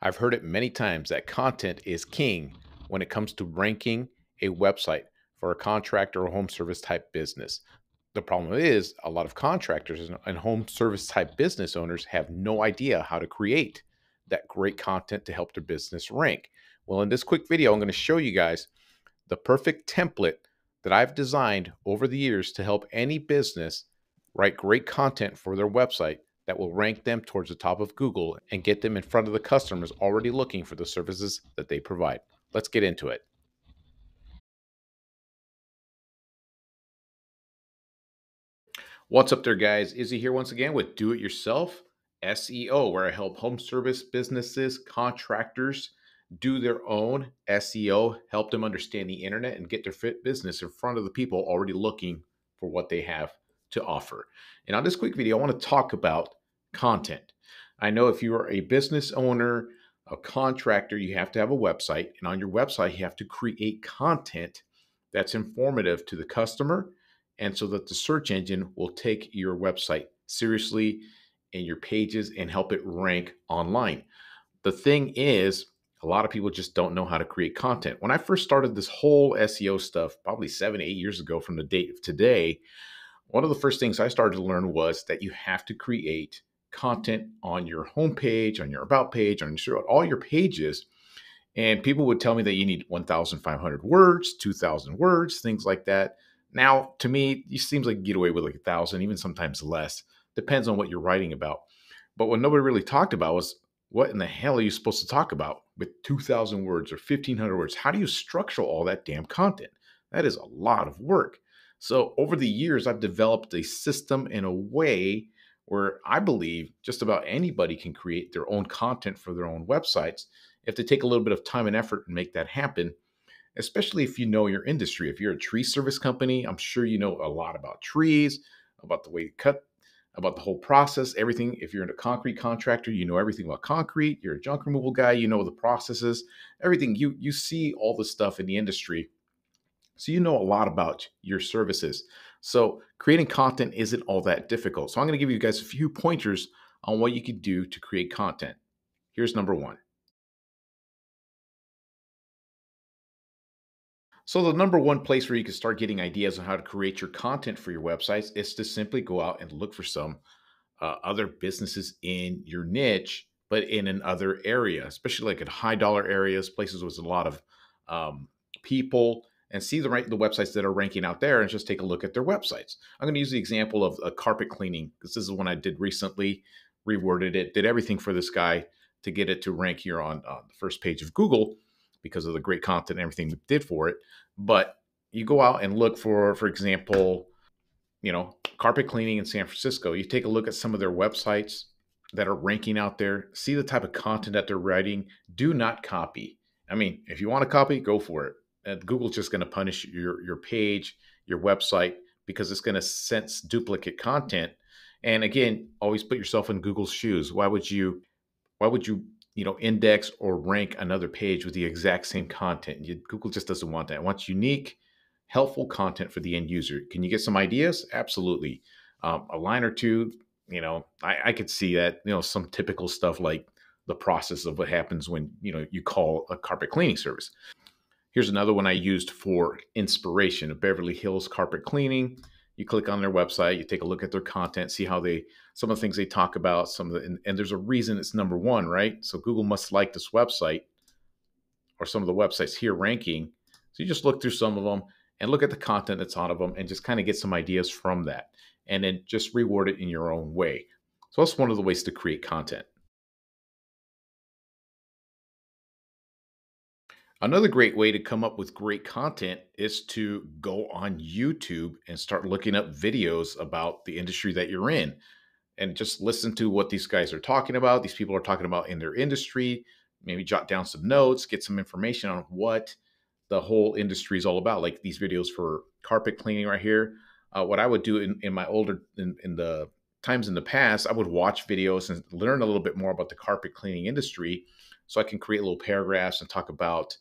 I've heard it many times that content is king when it comes to ranking a website for a contractor or home service type business. The problem is, a lot of contractors and home service type business owners have no idea how to create that great content to help their business rank. Well, in this quick video, I'm going to show you guys the perfect template that I've designed over the years to help any business write great content for their website that will rank them towards the top of Google and get them in front of the customers already looking for the services that they provide. Let's get into it. What's up there, guys? Izzy here once again with Do It Yourself SEO, where I help home service businesses, contractors do their own SEO, help them understand the internet and get their fit business in front of the people already looking for what they have to offer. And on this quick video, I want to talk about content. I know if you are a business owner, a contractor, you have to have a website. And on your website, you have to create content that's informative to the customer and so that the search engine will take your website seriously and your pages and help it rank online. The thing is, a lot of people just don't know how to create content. When I first started this whole SEO stuff, probably 7, 8 years ago from the date of today, one of the first things I started to learn was that you have to create content on your homepage, on your about page, on all your pages. And people would tell me that you need 1,500 words, 2,000 words, things like that. Now, to me, it seems like you get away with like 1,000, even sometimes less. Depends on what you're writing about. But what nobody really talked about was what in the hell are you supposed to talk about with 2,000 words or 1,500 words? How do you structure all that damn content? That is a lot of work. So over the years, I've developed a system in a way where I believe just about anybody can create their own content for their own websites if they take a little bit of time and effort and make that happen, especially if you know your industry. If you're a tree service company, I'm sure you know a lot about trees, about the way to cut, about the whole process, everything. If you're in a concrete contractor, you know everything about concrete. You're a junk removal guy, you know the processes, everything. You see all the stuff in the industry. So you know a lot about your services. So creating content isn't all that difficult. So I'm going to give you guys a few pointers on what you could do to create content. Here's number one. So the number one place where you can start getting ideas on how to create your content for your websites is to simply go out and look for some other businesses in your niche, but in another area, especially like in high dollar areas, places with a lot of people, and see the websites that are ranking out there, and just take a look at their websites. I'm going to use the example of carpet cleaning because this is one I did recently, reworded it, did everything for this guy to get it to rank here on the first page of Google because of the great content and everything we did for it. But you go out and look for example, carpet cleaning in San Francisco. You take a look at some of their websites that are ranking out there, see the type of content that they're writing. Do not copy. I mean, if you want to copy, go for it. Google's just going to punish your page, your website, because it's going to sense duplicate content. And again, always put yourself in Google's shoes. Why would you index or rank another page with the exact same content? Google just doesn't want that. It wants unique, helpful content for the end user. Can you get some ideas? Absolutely. A line or two, I could see that, some typical stuff like the process of what happens when, you call a carpet cleaning service. Here's another one I used for inspiration of Beverly Hills Carpet Cleaning. You click on their website, you take a look at their content, see how some of the things they talk about, and there's a reason it's number one, right? So Google must like this website or some of the websites here ranking. So you just look through some of them and look at the content that's on of them and just kind of get some ideas from that, and then just reward it in your own way. So that's one of the ways to create content. Another great way to come up with great content is to go on YouTube and start looking up videos about the industry that you're in and just listen to what these guys are talking about. These people are talking about in their industry, maybe jot down some notes, get some information on what the whole industry is all about. Like these videos for carpet cleaning right here. What I would do in my in the times in the past, I would watch videos and learn a little bit more about the carpet cleaning industry so I can create little paragraphs and talk about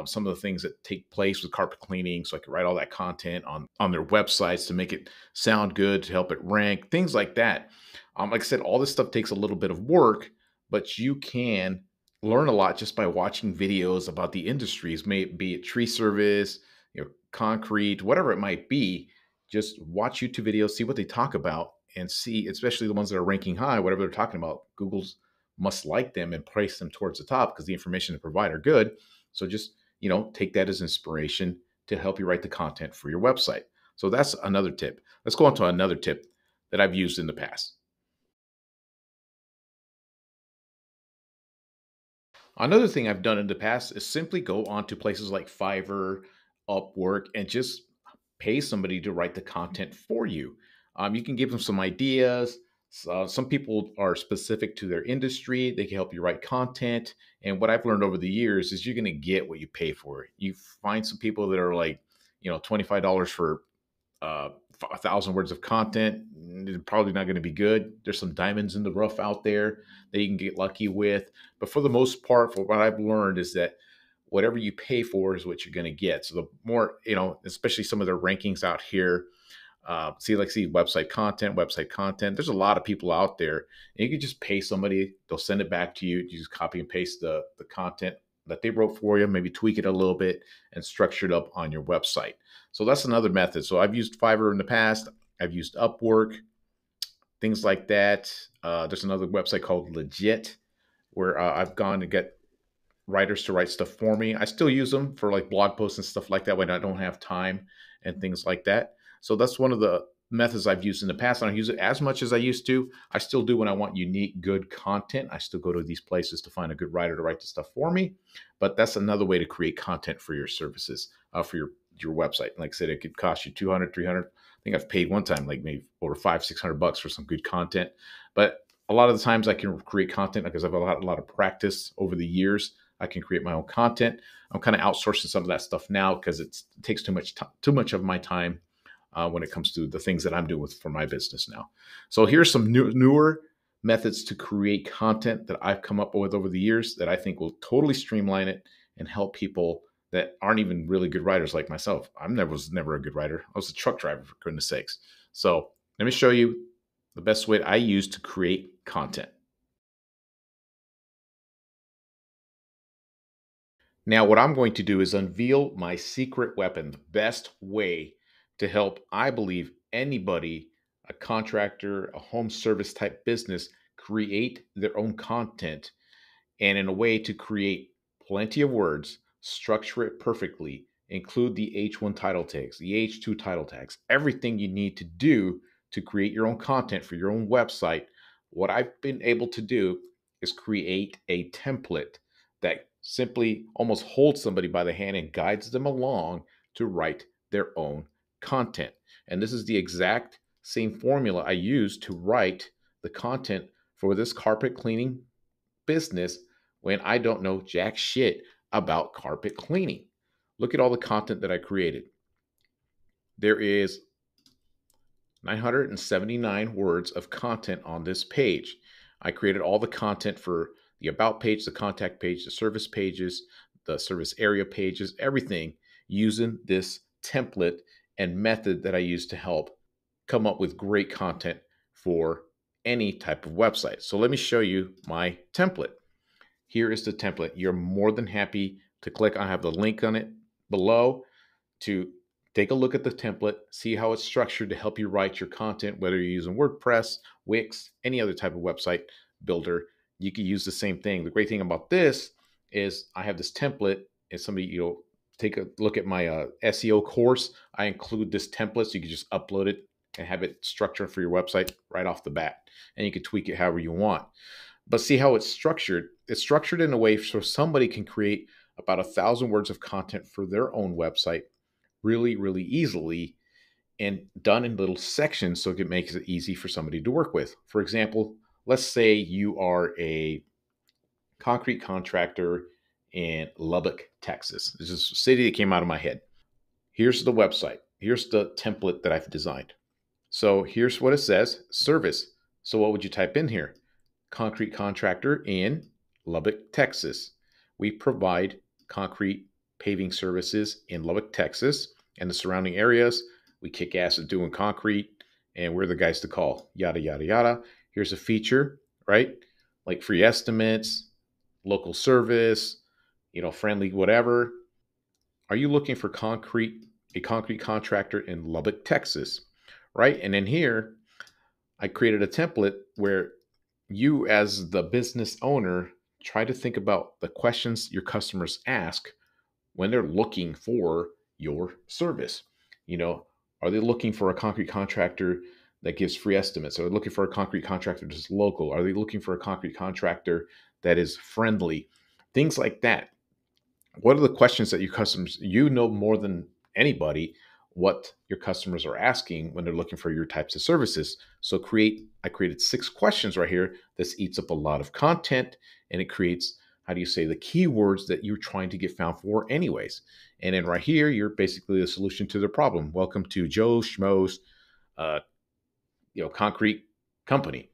some of the things that take place with carpet cleaning, so I can write all that content on their websites to make it sound good, to help it rank, things like that. Like I said, all this stuff takes a little bit of work, but you can learn a lot just by watching videos about the industries, may be it tree service, concrete, whatever it might be. Just watch YouTube videos, see what they talk about, and see, especially the ones that are ranking high, whatever they're talking about. Google's must like them and place them towards the top because the information they provide are good. So just take that as inspiration to help you write the content for your website. So that's another tip. Let's go on to another tip that I've used in the past. Another thing I've done in the past is simply go on to places like Fiverr, Upwork, and just pay somebody to write the content for you. You can give them some ideas. Some people are specific to their industry. They can help you write content. And what I've learned over the years is you're going to get what you pay for. You find some people that are like, $25 for 1,000 words of content. They're probably not going to be good. There's some diamonds in the rough out there that you can get lucky with. But for the most part, for what I've learned is that whatever you pay for is what you're going to get. So the more, especially some of the rankings out here, see website content. There's a lot of people out there, and you can just pay somebody. They'll send it back to you. You just copy and paste the content that they wrote for you, maybe tweak it a little bit and structure it up on your website. So that's another method. So I've used Fiverr in the past. I've used Upwork, things like that. There's another website called Legit where I've gone to get writers to write stuff for me. I still use them for like blog posts and stuff like that when I don't have time and things like that. So that's one of the methods I've used in the past. I don't use it as much as I used to. I still do when I want unique, good content. I still go to these places to find a good writer to write the stuff for me. But that's another way to create content for your services, for your website. Like I said, it could cost you 200, 300. I think I've paid one time like maybe over $500-600 for some good content. But a lot of the times I can create content because I've had a lot of practice over the years. I can create my own content. I'm kind of outsourcing some of that stuff now because it takes too much of my time when it comes to the things that I'm doing for my business now. So here's some newer methods to create content that I've come up with over the years that I think will totally streamline it and help people that aren't even really good writers like myself. Was never a good writer. I was a truck driver, for goodness sakes. So let me show you the best way I use to create content. Now, what I'm going to do is unveil my secret weapon, the best way to help, I believe, anybody, a contractor, a home service type business, create their own content and in a way to create plenty of words, structure it perfectly, include the H1 title tags, the H2 title tags, everything you need to do to create your own content for your own website. What I've been able to do is create a template that simply almost holds somebody by the hand and guides them along to write their own content. And this is the exact same formula I use to write the content for this carpet cleaning business when I don't know jack shit about carpet cleaning. Look at all the content that I created. There is 979 words of content on this page. I created all the content for the about page, the contact page, the service pages, the service area pages, everything using this template and method that I use to help come up with great content for any type of website. So let me show you my template. Here is the template. You're more than happy to click. I have the link on it below to take a look at the template, see how it's structured to help you write your content, whether you're using WordPress, Wix, any other type of website builder. You can use the same thing. The great thing about this is I have this template. If somebody, take a look at my SEO course, I include this template so you can just upload it and have it structured for your website right off the bat. And you can tweak it however you want. But see how it's structured? It's structured in a way so somebody can create about 1,000 words of content for their own website really, really easily and done in little sections so it makes it easy for somebody to work with. For example, let's say you are a concrete contractor in Lubbock, Texas. This is a city that came out of my head. Here's the website. Here's the template that I've designed. So here's what it says, service. So what would you type in here? Concrete contractor in Lubbock, Texas. We provide concrete paving services in Lubbock, Texas and the surrounding areas. We kick ass at doing concrete and we're the guys to call, yada, yada, yada. Here's a feature, right? Like free estimates, local service, friendly, whatever. Are you looking for a concrete contractor in Lubbock, Texas? Right. And then here, I created a template where you, as the business owner, try to think about the questions your customers ask when they're looking for your service. You know, are they looking for a concrete contractor that gives free estimates? Are they looking for a concrete contractor that's local? Are they looking for a concrete contractor that is friendly? Things like that. What are the questions that your customers, more than anybody, what your customers are asking when they're looking for your types of services. So I created 6 questions right here. This eats up a lot of content, and it creates, how do you say, the keywords that you're trying to get found for anyways. And then right here, you're basically the solution to the problem. Welcome to Joe Schmo's uh, concrete company.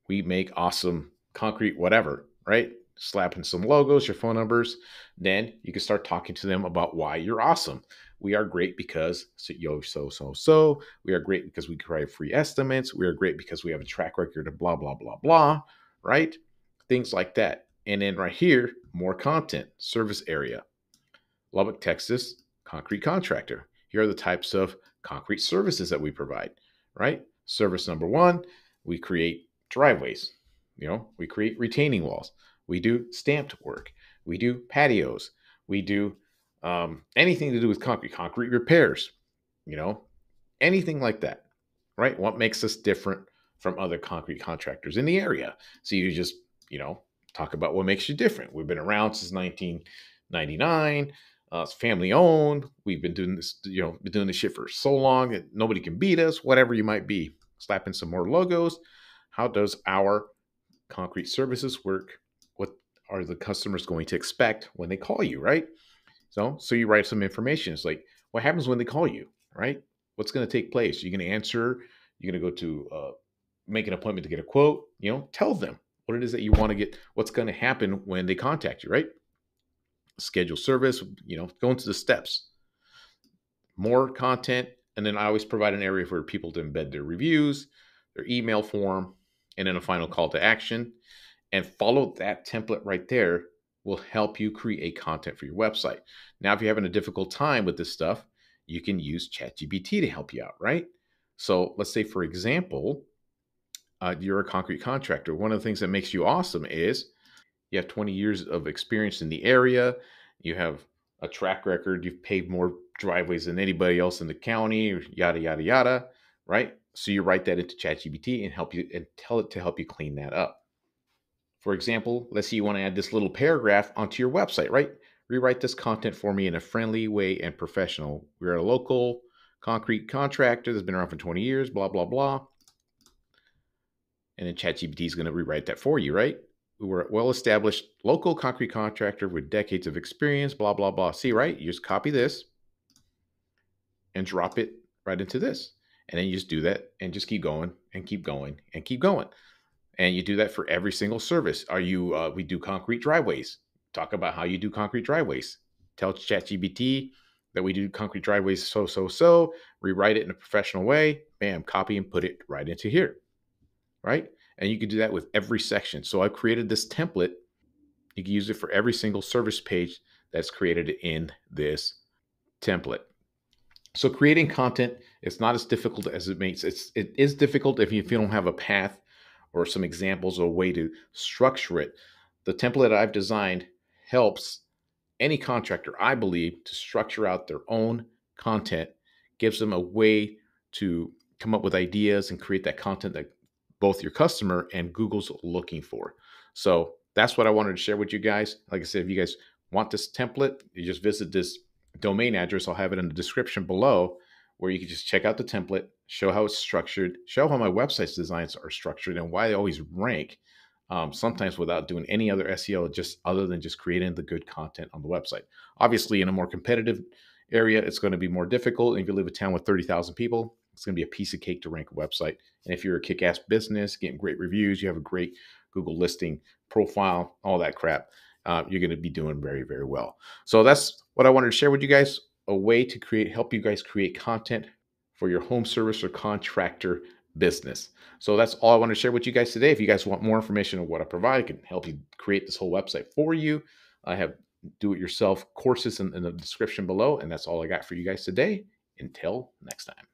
We make awesome concrete whatever, right? Slapping some logos, your phone numbers. Then you can start talking to them about why you're awesome. We are great because so. We are great because we provide free estimates. We are great because we have a track record of blah, blah, blah, blah, right? Things like that. And then right here, more content, service area. Lubbock, Texas, concrete contractor. Here are the types of concrete services that we provide, right? Service number one, we create driveways. We create retaining walls. We do stamped work. We do patios. We do anything to do with concrete repairs, you know, anything like that, right? What makes us different from other concrete contractors in the area? So you just, talk about what makes you different. We've been around since 1999. It's family owned. We've been doing this, been doing this shit for so long that nobody can beat us, whatever you might be. Slapping some more logos. How does our concrete services work? What are the customers going to expect when they call you, right? So you write some information. It's like, what happens when they call you, right? What's going to take place? You're going to answer. You're going to go to make an appointment to get a quote. Tell them what it is that you want to get. What's going to happen when they contact you, right? Schedule service. Go into the steps. More content, and then I always provide an area for people to embed their reviews, their email form, and then a final call to action. And follow that template right there will help you create content for your website. Now, if you're having a difficult time with this stuff, you can use ChatGPT to help you out, right? So let's say, for example, you're a concrete contractor. One of the things that makes you awesome is you have 20 years of experience in the area. You have a track record. You've paved more driveways than anybody else in the county, yada, yada, yada, right? So you write that into ChatGPT and tell it to help you clean that up. For example, let's say you want to add this little paragraph onto your website, right? Rewrite this content for me in a friendly way and professional. We're a local concrete contractor that's been around for 20 years, blah, blah, blah. And then ChatGPT is going to rewrite that for you, right? We're a well-established local concrete contractor with decades of experience, blah, blah, blah. See, right? You just copy this and drop it right into this. And then you just do that and just keep going and keep going and keep going. And you do that for every single service. We do concrete driveways. Talk about how you do concrete driveways. Tell ChatGPT that we do concrete driveways so. Rewrite it in a professional way. Bam, copy and put it right into here. Right? And you can do that with every section. So I've created this template. You can use it for every single service page that's created in this template. So creating content is not as difficult as it makes. It is difficult if you don't have a path or some examples or a way to structure it. The template I've designed helps any contractor, I believe, to structure out their own content, gives them a way to come up with ideas and create that content that both your customer and Google's looking for. So that's what I wanted to share with you guys. Like I said, if you guys want this template, you just visit this domain address. I'll have it in the description below, where you can just check out the template, show how it's structured, show how my website's designs are structured, and why they always rank, sometimes without doing any other SEO, just other than just creating the good content on the website. Obviously, in a more competitive area, it's going to be more difficult. And if you live in a town with 30,000 people, it's going to be a piece of cake to rank a website. And if you're a kick-ass business, getting great reviews, you have a great Google listing profile, all that crap, you're going to be doing very, very well. So that's what I wanted to share with you guys, a way to help you guys create content for your home service or contractor business. So that's all I want to share with you guys today. If you guys want more information on what I provide, I can help you create this whole website for you. I have do-it-yourself courses in the description below, and that's all I got for you guys today. Until next time.